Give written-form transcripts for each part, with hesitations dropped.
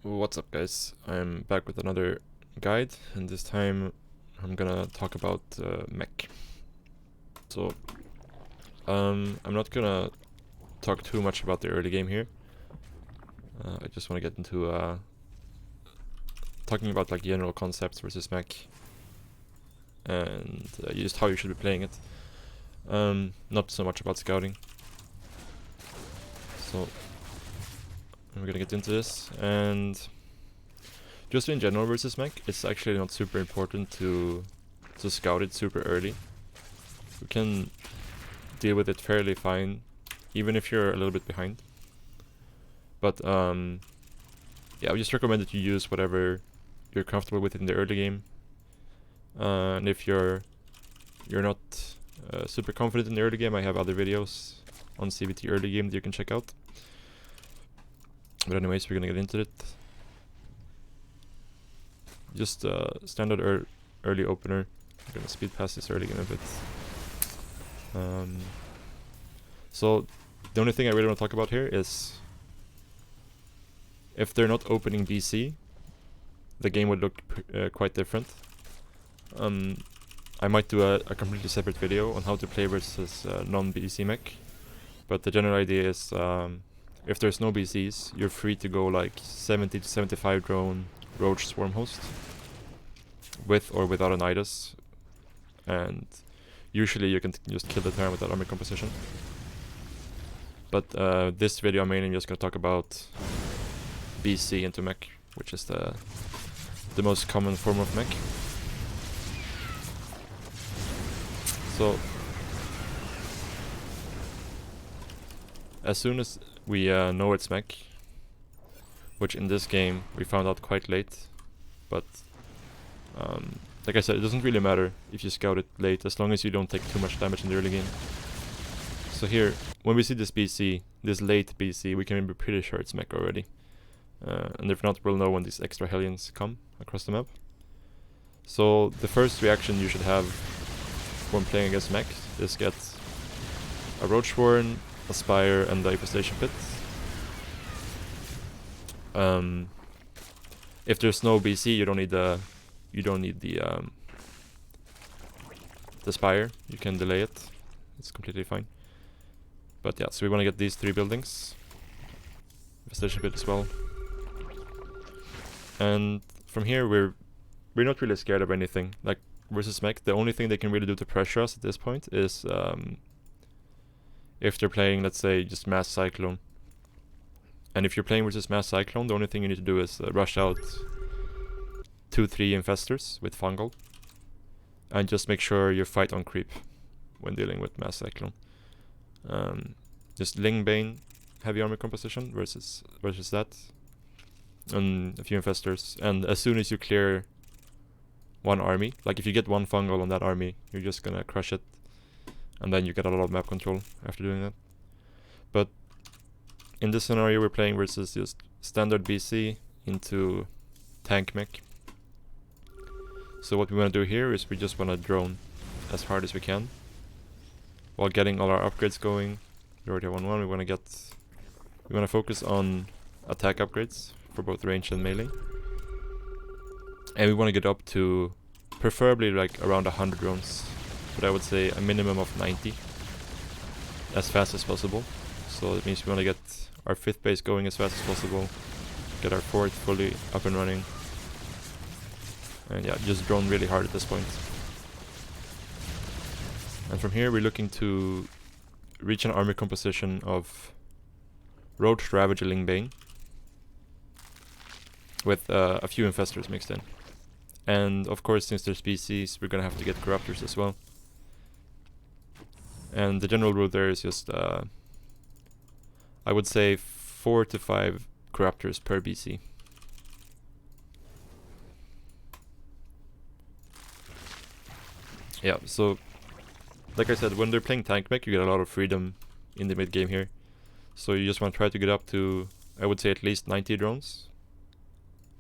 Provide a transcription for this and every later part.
What's up, guys? I'm back with another guide, and this time I'm gonna talk about Mech. So, I'm not gonna talk too much about the early game here. I just want to get into talking about like general concepts versus Mech, and just how you should be playing it. Not so much about scouting. So, we're gonna get into this, and just in general versus Mech, it's actually not super important to scout it super early. You can deal with it fairly fine, even if you're a little bit behind. But yeah, I just recommend that you use whatever you're comfortable with in the early game. And if you're not super confident in the early game, I have other videos on ZvT early game that you can check out. But anyways, we're gonna get into it. Just standard early opener. I'm gonna speed past this early game a bit. So the only thing I really want to talk about here is if they're not opening BC, the game would look quite different. I might do a completely separate video on how to play versus non-BC mech, but the general idea is if there's no BCs, you're free to go like 70 to 75 drone roach swarm host with or without an IDAS, and usually you can just kill the turn without armor composition. But this video I'm mainly just gonna talk about BC into mech, which is the most common form of mech. So as soon as we know it's mech, which in this game we found out quite late, but like I said, it doesn't really matter if you scout it late as long as you don't take too much damage in the early game. So here, when we see this BC, this late BC, we can be pretty sure it's mech already. And if not, we'll know when these extra Hellions come across the map. So the first reaction you should have when playing against mech is get a Roach Warren, a Spire, and the Infestation Pit. If there's no BC, you don't need the Spire. You can delay it. It's completely fine. But yeah, so we want to get these 3 buildings. Infestation Pit as well. And from here we're not really scared of anything. Like versus mech, the only thing they can really do to pressure us at this point is if they're playing, let's say, just Mass Cyclone. And if you're playing versus Mass Cyclone, the only thing you need to do is rush out 2-3 infestors with fungal, and just make sure you fight on creep when dealing with Mass Cyclone. Just Lingbane, heavy armor composition versus that, and a few infestors. And as soon as you clear one army, like if you get one fungal on that army, you're just gonna crush it, and then you get a lot of map control after doing that. But in this scenario, we're playing versus just standard BC into tank mech. So what we want to do here is we just want to drone as hard as we can while getting all our upgrades going. We already have 1-1. We want to focus on attack upgrades for both range and melee, and we want to get up to preferably like around 100 drones, but I would say a minimum of 90 as fast as possible. So that means we want to get our 5th base going as fast as possible, get our 4th fully up and running, and yeah, just drone really hard at this point. And from here we're looking to reach an army composition of Roach, Ravager, Lingbane with a few infestors mixed in. And of course, since there's BCs, we're gonna have to get corruptors as well. And the general rule there is just I would say 4 to 5 corruptors per BC. Yeah, so like I said, when they're playing tank mech, you get a lot of freedom in the mid game here. So you just want to try to get up to, I would say, at least 90 drones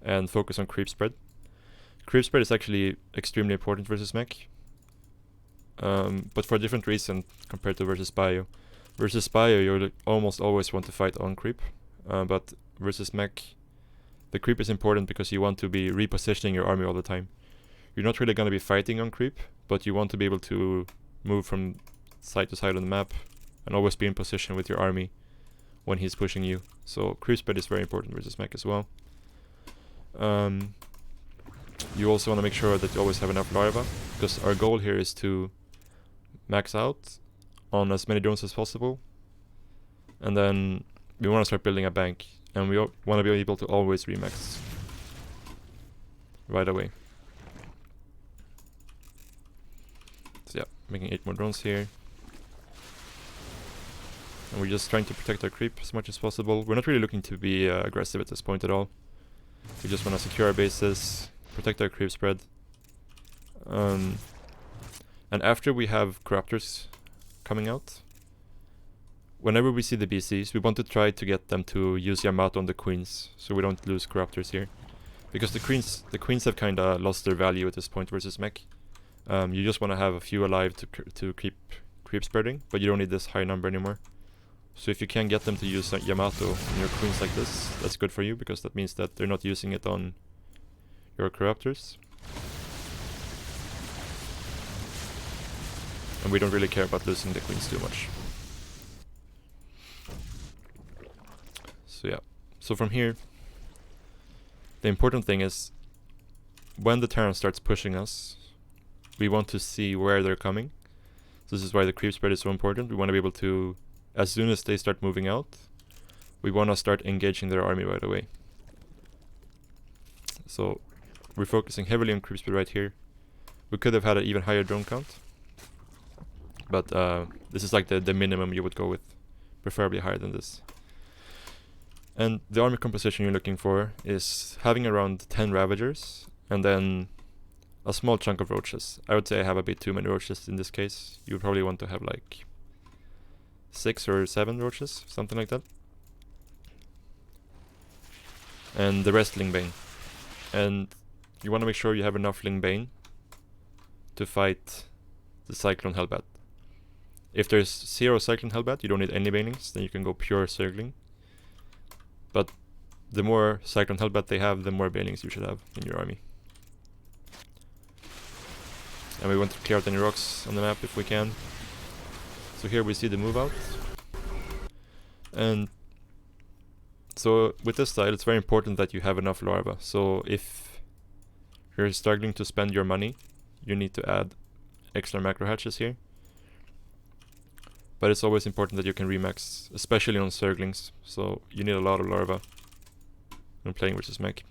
and focus on creep spread. Creep spread is actually extremely important versus mech, but for a different reason compared to versus bio. Versus bio, you almost always want to fight on creep, but versus mech, The creep is important because you want to be repositioning your army all the time. You're not really going to be fighting on creep, but you want to be able to move from side to side on the map and always be in position with your army when he's pushing you. So creep spread is very important versus mech as well. You also want to make sure that you always have enough larva, because our goal here is to max out on as many drones as possible, and then we want to start building a bank, and we want to be able to always remax right away. So yeah, making 8 more drones here. And we're just trying to protect our creep as much as possible. We're not really looking to be aggressive at this point at all. We just want to secure our bases, protect our creep spread. And after we have corruptors coming out, whenever we see the BCs, we want to try to get them to use Yamato on the queens, so we don't lose corruptors here. Because the queens have kind of lost their value at this point versus mech. You just want to have a few alive to keep creep spreading, but you don't need this high number anymore. So if you can get them to use Yamato on your queens like this, that's good for you, because that means that they're not using it on your corruptors. And we don't really care about losing the queens too much. So yeah, so from here, the important thing is, when the Terran starts pushing us, we want to see where they're coming. So this is why the creep spread is so important. We want to be able to, as soon as they start moving out, we want to start engaging their army right away. So we're focusing heavily on creep spread right here. We could have had an even higher drone count, but this is like the minimum you would go with, preferably higher than this. And the army composition you're looking for is having around 10 Ravagers and then a small chunk of Roaches. I would say I have a bit too many Roaches in this case. You would probably want to have like 6 or 7 Roaches, something like that. And the rest Lingbane. And you want to make sure you have enough Lingbane to fight the Cyclone Hellbat. If there's 0 Cyclone Hellbat, you don't need any banelings, then you can go pure Zergling. But the more Cyclone Hellbat they have, the more banelings you should have in your army. And we want to clear out any rocks on the map if we can. So here we see the move out. And so with this style, it's very important that you have enough larva. So if you're struggling to spend your money, you need to add extra macro hatches here. But it's always important that you can remax, especially on Zerglings. So you need a lot of larva when playing versus mech.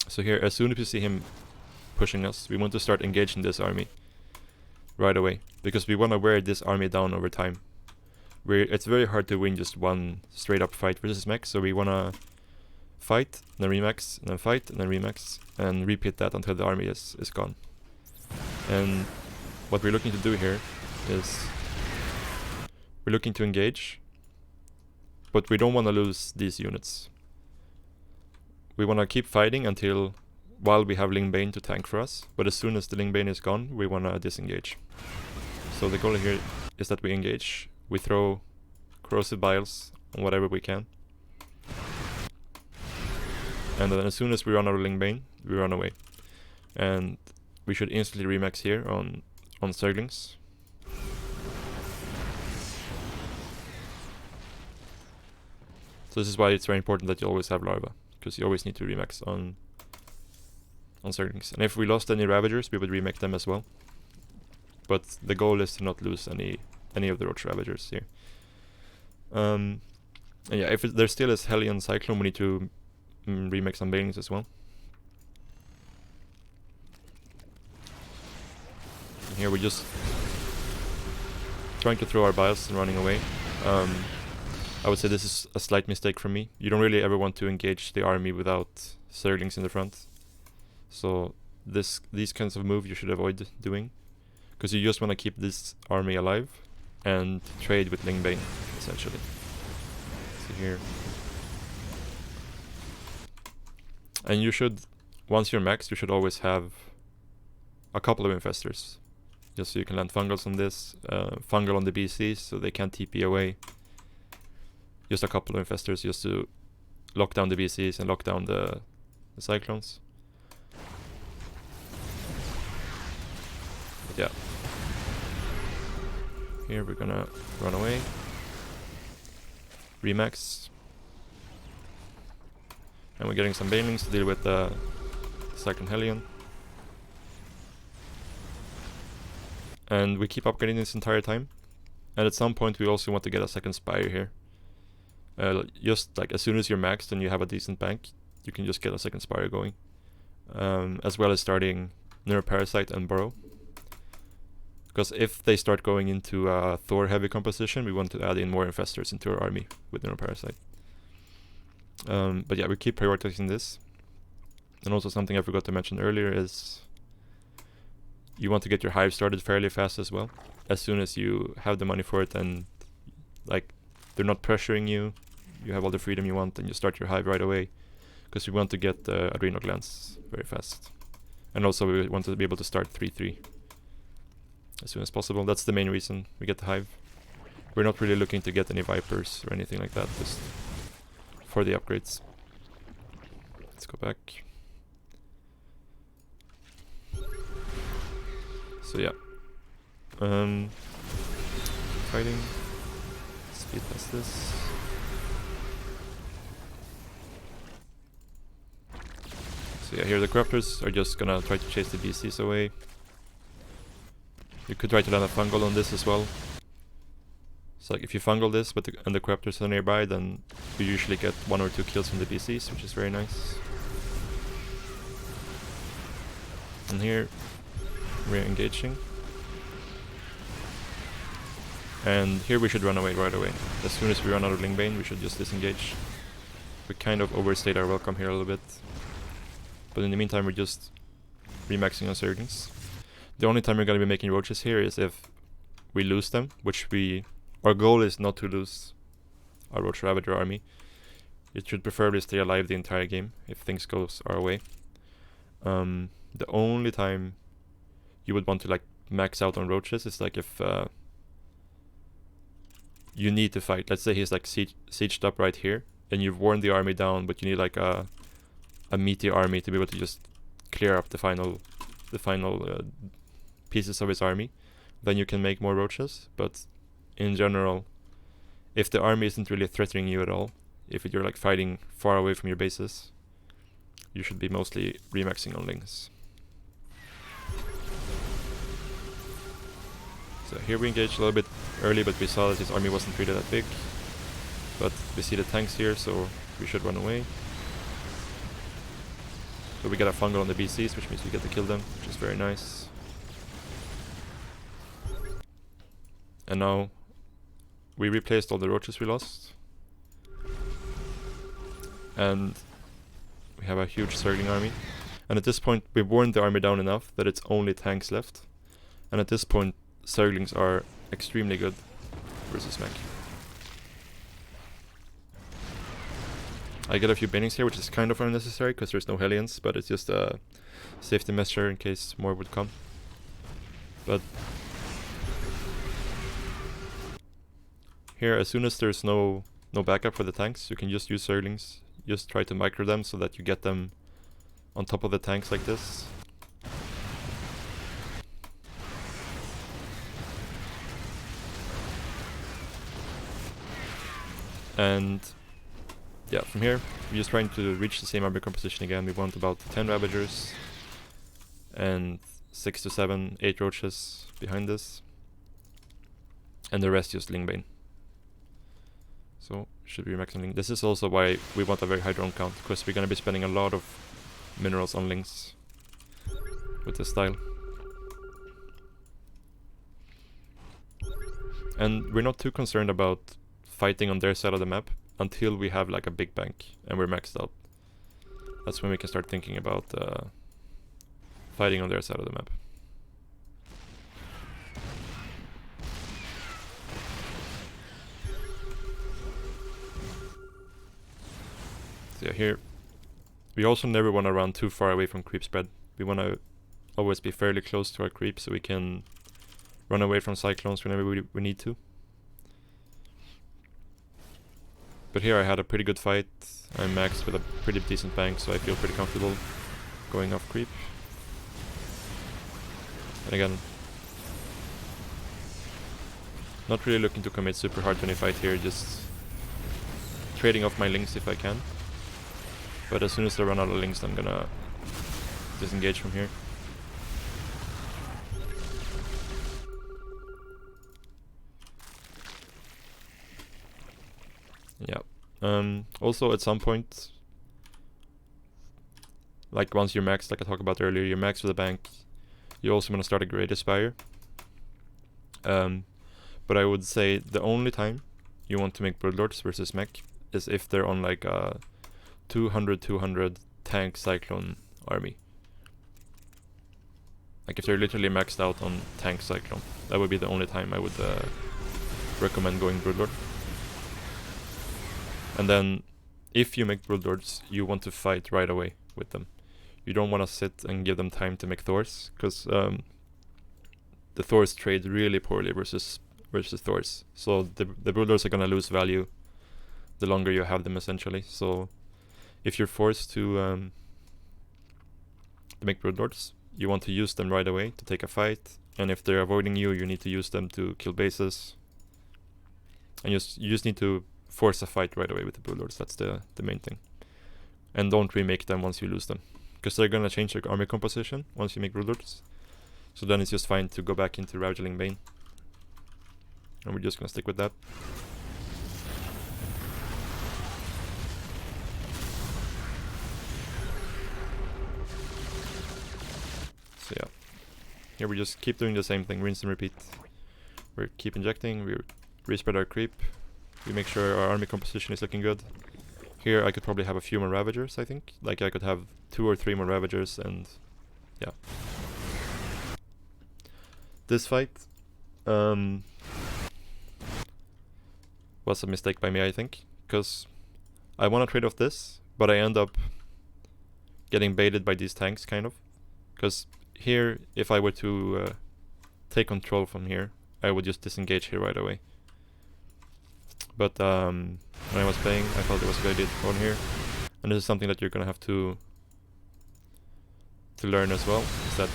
So here, as soon as you see him pushing us, we want to start engaging this army right away, because we want to wear this army down over time. It's very hard to win just one straight up fight versus mech, so we want to fight, and then remax, and then fight, and then remax, and repeat that until the army is gone. And what we're looking to do here is we're looking to engage, but we don't want to lose these units. We want to keep fighting until while we have Lingbane to tank for us, but as soon as the Lingbane is gone, we want to disengage. So the goal here is that we engage. We throw corrosive biles on whatever we can. And then as soon as we run out of Lingbane, we run away. And we should instantly remax here on Zerglings. So this is why it's very important that you always have larva, because you always need to remax on Zerglings. And if we lost any Ravagers, we would remake them as well. But the goal is to not lose any of the Roach Ravagers here. And yeah, if there still is Hellion Cyclone, we need to remake some banelings as well. And here we're just trying to throw our biles and running away. I would say this is a slight mistake from me. You don't really ever want to engage the army without Zerglings in the front. So these kinds of moves you should avoid doing, because you just want to keep this army alive and trade with Lingbane, essentially. So here. And you should, once you're maxed, you should always have a couple of infestors, just so you can land fungals on this, fungal on the BCs so they can't TP away. Just a couple of infestors just to lock down the BCs and lock down the Cyclones. But yeah. Here we're gonna run away. Remax. And we're getting some banelings to deal with the Cyclone Hellion. And we keep upgrading this entire time. And at some point we also want to get a second Spire here. Just like as soon as you're maxed and you have a decent bank, you can just get a second Spire going. As well as starting Neuroparasite and Burrow. Because if they start going into a Thor heavy composition, we want to add in more Infestors into our army with Neuroparasite. But yeah, we keep prioritizing this. And also something I forgot to mention earlier is you want to get your hive started fairly fast as well. As soon as you have the money for it and like they're not pressuring you, you have all the freedom you want, and you start your hive right away. Because we want to get the adrenal glands very fast. And also we want to be able to start 3-3 as soon as possible. That's the main reason we get the hive. We're not really looking to get any vipers or anything like that, just for the upgrades. Let's go back. So yeah. Fighting. Speed past this. So yeah, here the Corruptors are just gonna try to chase the BCs away. You could try to land a fungal on this as well. So like if you fungal this but and the Corruptors are nearby, then you usually get 1 or 2 kills from the BCs, which is very nice. And here we're engaging. And here we should run away right away. As soon as we run out of Lingbane, we should just disengage. We kind of overstayed our welcome here a little bit. But in the meantime, we're just remaxing on Zerglings. The only time we're going to be making roaches here is if we lose them, which our goal is not to lose our Roach Ravager army. It should preferably stay alive the entire game if things goes our way. The only time you would want to like max out on roaches is like if you need to fight. Let's say he's like sieged up right here, and you've worn the army down, but you need like a meaty army to be able to just clear up the final pieces of his army. Then you can make more roaches. But in general, if the army isn't really threatening you at all, if you're like fighting far away from your bases, you should be mostly remaxing on Lings. So here we engaged a little bit early, but we saw that his army wasn't really that big. But we see the tanks here, so we should run away. So we get a fungal on the BCs, which means we get to kill them, which is very nice. And now we replaced all the roaches we lost. And we have a huge Zergling army. And at this point we've worn the army down enough that it's only tanks left. And at this point Zerglings are extremely good versus Mech. I get a few banings here, which is kind of unnecessary because there's no Hellions, but it's just a safety measure in case more would come. But here, as soon as there's no backup for the tanks, you can just use Zerglings. Just try to micro them so that you get them on top of the tanks like this. And yeah, from here, we're just trying to reach the same army composition again. We want about 10 Ravagers and 6 to 7, 8 Roaches behind this. And the rest just Lingbane. So, should be maxing Ling. This is also why we want a very high drone count, because we're going to be spending a lot of minerals on Lings with this style. And we're not too concerned about fighting on their side of the map until we have like a big bank and we're maxed out. That's when we can start thinking about fighting on their side of the map. So yeah, here we also never want to run too far away from creep spread. We want to always be fairly close to our creep so we can run away from cyclones whenever we need to. But here I had a pretty good fight. I'm maxed with a pretty decent bank, so I feel pretty comfortable going off creep. And again, not really looking to commit super hard to any fight here, just trading off my links if I can. But as soon as I run out of links, I'm gonna disengage from here. Yeah. Also, at some point, like once you're maxed, like I talked about earlier, you're maxed with a bank. You also want to start a Great Aspire. But I would say the only time you want to make Broodlords versus Mech is if they're on like a 200 tank Cyclone army. Like if they're literally maxed out on tank Cyclone, that would be the only time I would recommend going Broodlord. And then if you make Broodlords, you want to fight right away with them. You don't want to sit and give them time to make Thors, because the Thors trade really poorly versus Thors. So the Broodlords are gonna lose value the longer you have them, essentially. So if you're forced to make Broodlords, you want to use them right away to take a fight. And if they're avoiding you, you need to use them to kill bases. And you just need to force a fight right away with the Broodlords. That's the main thing. And don't remake them once you lose them, because they're gonna change their army composition once you make Broodlords. So then it's just fine to go back into Ravageling Bane. And we're just gonna stick with that. So yeah. Here we just keep doing the same thing, rinse and repeat. We keep injecting, we respread our creep. We make sure our army composition is looking good. Here I could probably have a few more Ravagers, I think. Like I could have 2 or 3 more Ravagers, and yeah. This fight was a mistake by me, I think, because I want to trade off this, but I end up getting baited by these tanks, kind of. Because here, if I were to take control from here, I would just disengage here right away. But when I was playing, I felt it was a good idea to go in here. And this is something that you're gonna have to learn as well, is that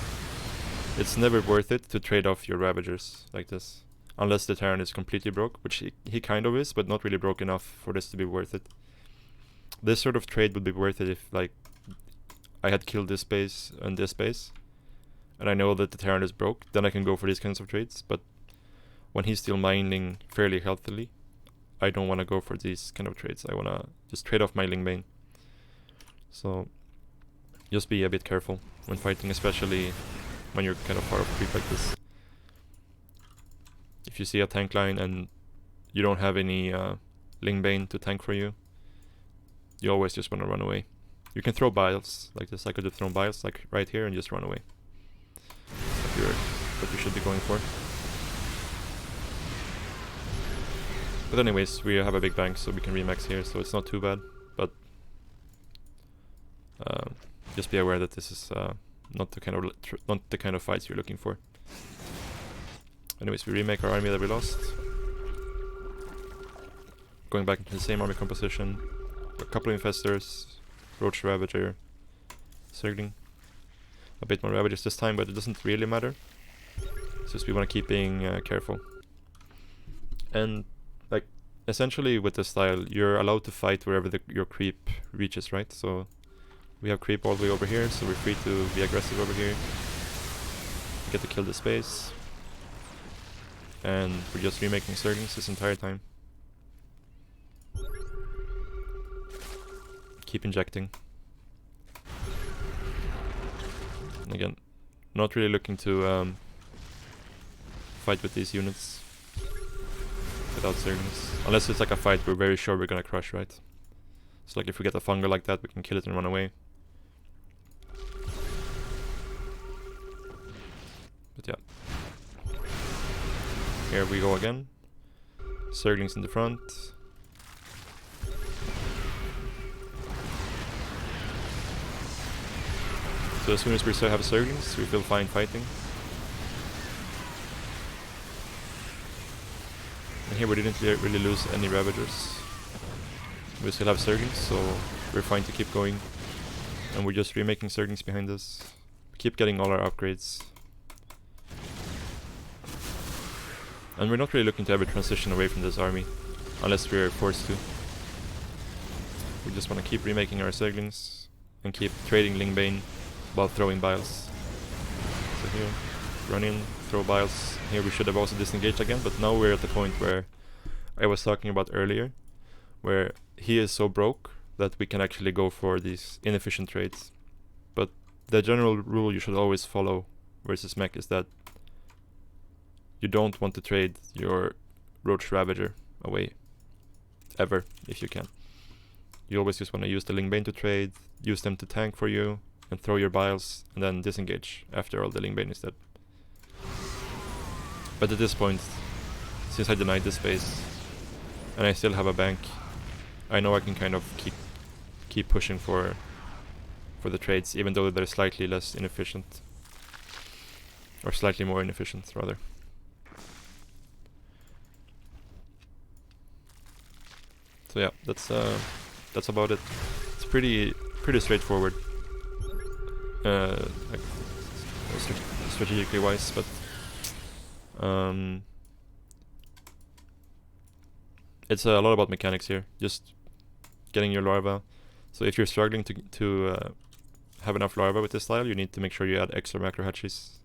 it's never worth it to trade off your Ravagers like this. Unless the Terran is completely broke, which he kind of is, but not really broke enough for this to be worth it. This sort of trade would be worth it if, like, I had killed this base and this base, and I know that the Terran is broke, then I can go for these kinds of trades. But when he's still mining fairly healthily, I don't want to go for these kind of trades. I want to just trade off my Lingbane. So just be a bit careful when fighting, especially when you're kind of far off creep like this. If you see a tank line and you don't have any Lingbane to tank for you, you always just want to run away. You can throw Biles like this. I could have thrown Biles like right here and just run away. That's what you should be going for. But anyways, we have a big bank, so we can remax here, so it's not too bad. But just be aware that this is not the kind of fights you're looking for. Anyways, we remake our army that we lost. Going back into the same army composition. A couple of Infestors, Roach Ravager, Zergling. A bit more Ravagers this time, but it doesn't really matter. It's just we want to keep being careful. And like, essentially with this style, you're allowed to fight wherever your creep reaches, right? So we have creep all the way over here, so we're free to be aggressive over here. We get to kill the space. And we're just remaking Zerglings this entire time. Keep injecting. And again, not really looking to fight with these units without Zerglings. Unless it's like a fight we're very sure we're gonna crush, right? So like if we get a fungal like that, we can kill it and run away. But yeah. Here we go again. Zerglings in the front. So as soon as we still have Zerglings, we feel fine fighting. And here we didn't really lose any Ravagers. We still have Zerglings, so we're fine to keep going. And we're just remaking Zerglings behind us. Keep getting all our upgrades. And we're not really looking to ever transition away from this army, unless we're forced to. We just want to keep remaking our Zerglings and keep trading Lingbane while throwing Biles. So here, run in, throw Biles. Here we should have also disengaged again, but now we're at the point where I was talking about earlier, where he is so broke that we can actually go for these inefficient trades. But the general rule you should always follow versus Mech is that you don't want to trade your Roach Ravager away, ever, if you can. You always just want to use the Lingbane to trade, use them to tank for you, and throw your Biles, and then disengage after all the Lingbane is dead. But at this point, since I denied this space, and I still have a bank, I know I can kind of keep pushing for the trades, even though they're slightly less inefficient. Or slightly more inefficient, rather. So yeah, that's about it. It's pretty straightforward, like strategically wise, but it's a lot about mechanics here. Just getting your larva. So if you're struggling to have enough larva with this style, you need to make sure you add extra macro hatcheries.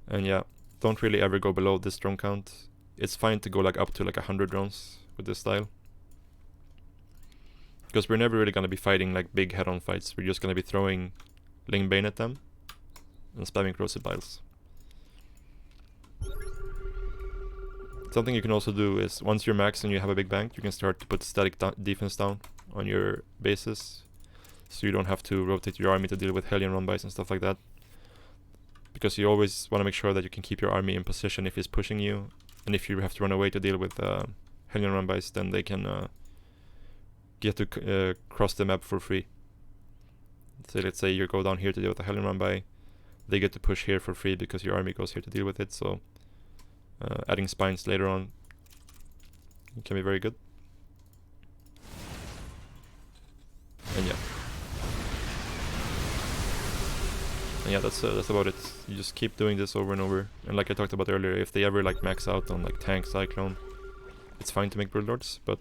And yeah, don't really ever go below this drone count. It's fine to go like up to like 100 drones with this style, because we're never really going to be fighting like big head-on fights. We're just going to be throwing Lingbane at them and spamming Corrosive Biles. Something you can also do is, once you're maxed and you have a big bank, you can start to put static defense down on your bases, so you don't have to rotate your army to deal with Hellion Runbys and stuff like that. Because you always want to make sure that you can keep your army in position if he's pushing you, and if you have to run away to deal with Hellion Runbys, then they can get to cross the map for free. So let's say you go down here to deal with the Hellion Runby, they get to push here for free because your army goes here to deal with it, so adding spines later on can be very good. And yeah, that's about it. You just keep doing this over and over, and like I talked about earlier, if they ever like max out on like tank Cyclone, it's fine to make Broodlords, but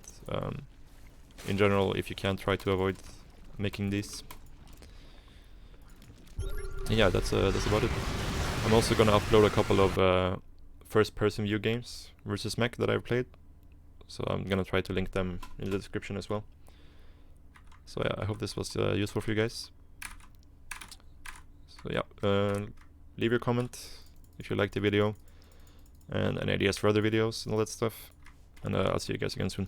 in general, if you can, try to avoid making these. And yeah, that's about it. I'm also gonna upload a couple of first-person view games versus Mech that I've played, so I'm gonna try to link them in the description as well. So yeah, I hope this was useful for you guys. So yeah, leave your comment if you liked the video, and any ideas for other videos and all that stuff, and I'll see you guys again soon.